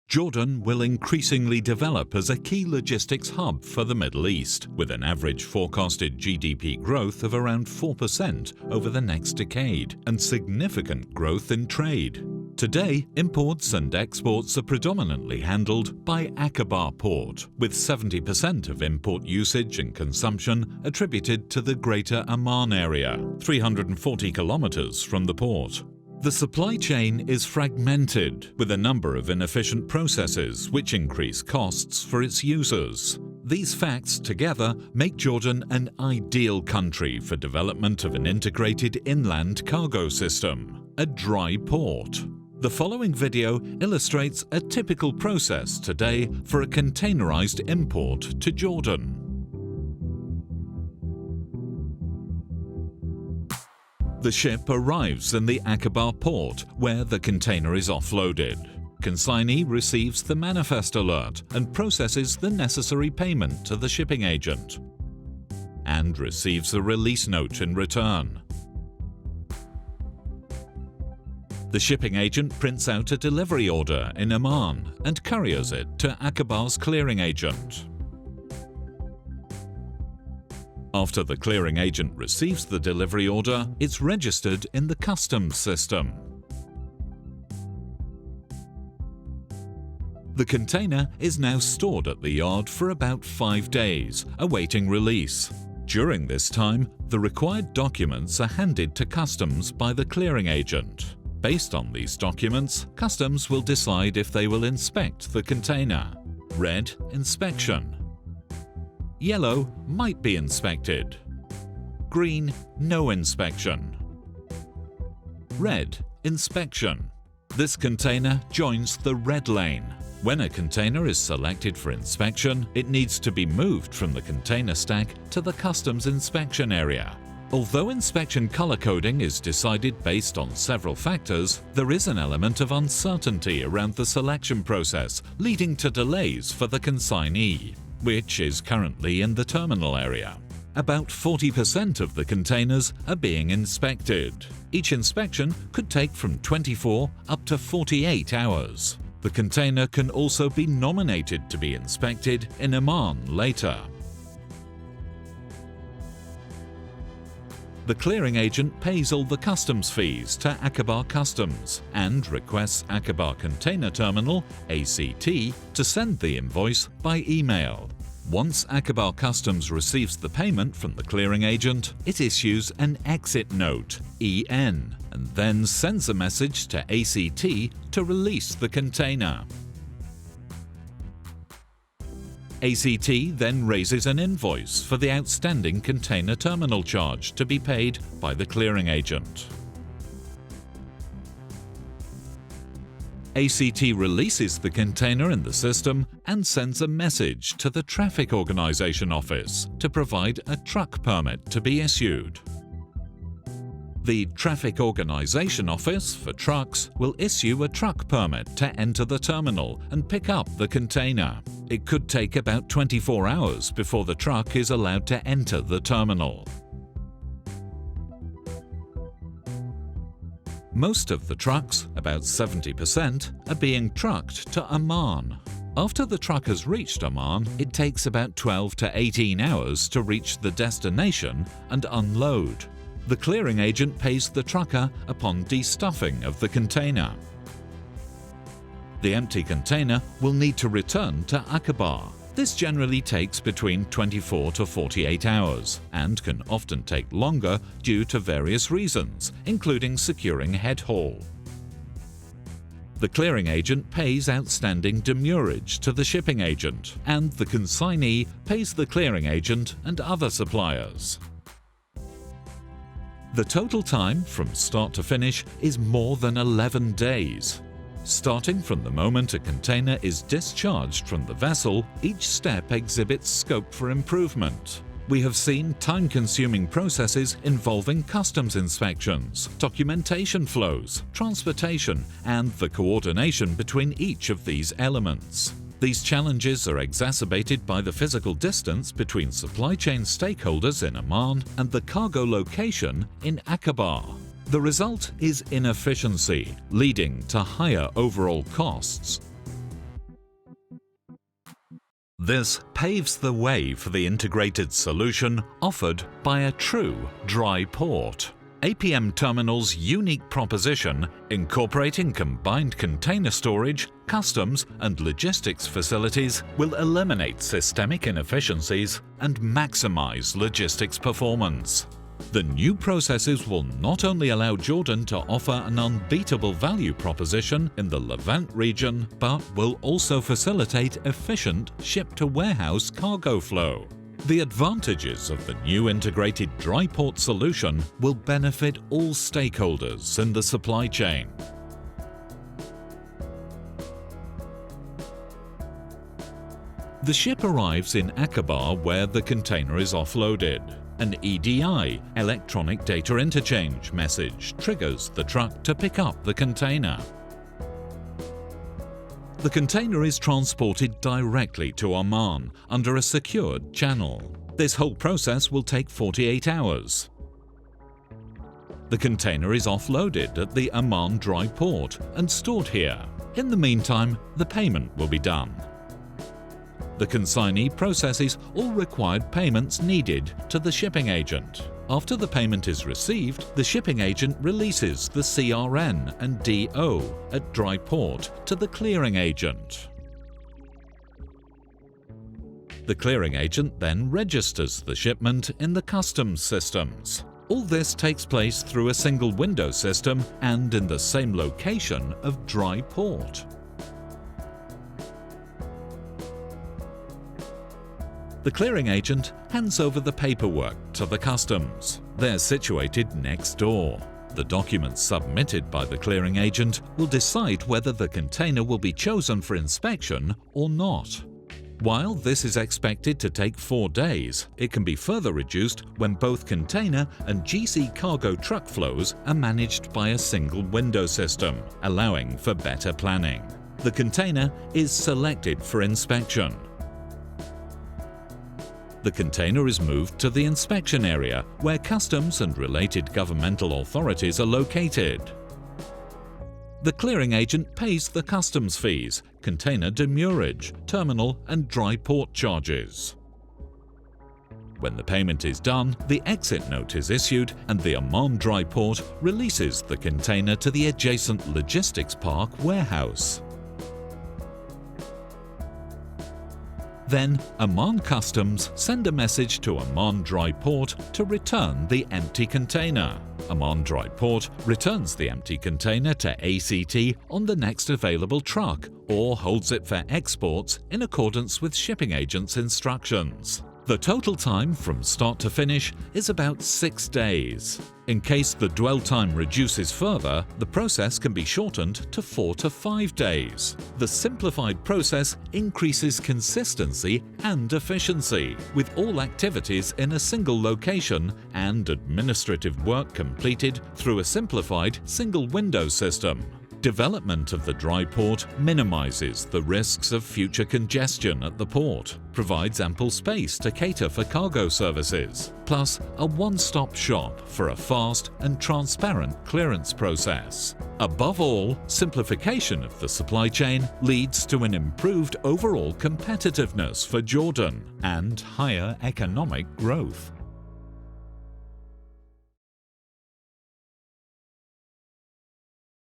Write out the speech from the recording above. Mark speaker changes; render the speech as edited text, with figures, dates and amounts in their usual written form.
Speaker 1: Jordan will increasingly develop as a key logistics hub for the Middle East, with an average forecasted GDP growth of around 4% over the next decade, and significant growth in trade. Today, imports and exports are predominantly handled by Aqaba Port, with 70% of import usage and consumption attributed to the Greater Amman area, 340 kilometers from the port. The supply chain is fragmented, with a number of inefficient processes which increase costs for its users. These facts together make Jordan an ideal country for development of an integrated inland cargo system, a dry port. The following video illustrates a typical process today for a containerized import to Jordan. The ship arrives in the Aqaba port, where the container is offloaded. Consignee receives the manifest alert and processes the necessary payment to the shipping agent, and receives a release note in return. The shipping agent prints out a delivery order in Amman and couriers it to Aqaba's clearing agent. After the clearing agent receives the delivery order, it's registered in the customs system. The container is now stored at the yard for about 5 days, awaiting release. During this time, the required documents are handed to customs by the clearing agent. Based on these documents, customs will decide if they will inspect the container. Red, inspection. Yellow, might be inspected. Green, no inspection. Red, inspection. This container joins the red lane. When a container is selected for inspection, it needs to be moved from the container stack to the customs inspection area. Although inspection color coding is decided based on several factors, there is an element of uncertainty around the selection process, leading to delays for the consignee, which is currently in the terminal area. About 40% of the containers are being inspected. Each inspection could take from 24 up to 48 hours. The container can also be nominated to be inspected in Amman later. The clearing agent pays all the customs fees to Aqaba Customs and requests Aqaba Container Terminal (ACT) to send the invoice by email. Once Aqaba Customs receives the payment from the clearing agent, it issues an exit note (EN) and then sends a message to ACT to release the container. ACT then raises an invoice for the outstanding container terminal charge to be paid by the clearing agent. ACT releases the container in the system and sends a message to the Traffic Organisation Office to provide a truck permit to be issued. The Traffic Organisation Office for trucks will issue a truck permit to enter the terminal and pick up the container. It could take about 24 hours before the truck is allowed to enter the terminal. Most of the trucks, about 70%, are being trucked to Amman. After the truck has reached Amman, it takes about 12 to 18 hours to reach the destination and unload. The clearing agent pays the trucker upon destuffing of the container. The empty container will need to return to Aqaba. This generally takes between 24 to 48 hours and can often take longer due to various reasons, including securing head haul. The clearing agent pays outstanding demurrage to the shipping agent, and the consignee pays the clearing agent and other suppliers. The total time from start to finish is more than 11 days. Starting from the moment a container is discharged from the vessel, each step exhibits scope for improvement. We have seen time-consuming processes involving customs inspections, documentation flows, transportation, and the coordination between each of these elements. These challenges are exacerbated by the physical distance between supply chain stakeholders in Amman and the cargo location in Aqaba. The result is inefficiency, leading to higher overall costs. This paves the way for the integrated solution offered by a true dry port. APM Terminal's unique proposition, incorporating combined container storage, customs and logistics facilities, will eliminate systemic inefficiencies and maximize logistics performance. The new processes will not only allow Jordan to offer an unbeatable value proposition in the Levant region, but will also facilitate efficient ship-to-warehouse cargo flow. The advantages of the new integrated dry port solution will benefit all stakeholders in the supply chain. The ship arrives in Aqaba where the container is offloaded. An EDI, Electronic Data Interchange, message triggers the truck to pick up the container. The container is transported directly to Oman under a secured channel. This whole process will take 48 hours. The container is offloaded at the Amman dry port and stored here. In the meantime, the payment will be done. The consignee processes all required payments needed to the shipping agent. After the payment is received, the shipping agent releases the CRN and DO at dry port to the clearing agent. The clearing agent then registers the shipment in the customs systems. All this takes place through a single window system and in the same location of dry port. The clearing agent hands over the paperwork to the customs. They're situated next door. The documents submitted by the clearing agent will decide whether the container will be chosen for inspection or not. While this is expected to take 4 days, it can be further reduced when both container and GC cargo truck flows are managed by a single window system, allowing for better planning. The container is selected for inspection. The container is moved to the inspection area, where customs and related governmental authorities are located. The clearing agent pays the customs fees, container demurrage, terminal and dry port charges. When the payment is done, the exit note is issued and the Amman dry port releases the container to the adjacent logistics park warehouse. Then, Amman Customs send a message to Amman Dry Port to return the empty container. Amman Dry Port returns the empty container to ACT on the next available truck or holds it for exports in accordance with shipping agent's instructions. The total time from start to finish is about 6 days. In case the dwell time reduces further, the process can be shortened to 4 to 5 days. The simplified process increases consistency and efficiency, with all activities in a single location and administrative work completed through a simplified single window system. Development of the dry port minimizes the risks of future congestion at the port, provides ample space to cater for cargo services, plus a one-stop shop for a fast and transparent clearance process. Above all, simplification of the supply chain leads to an improved overall competitiveness for Jordan and higher economic growth.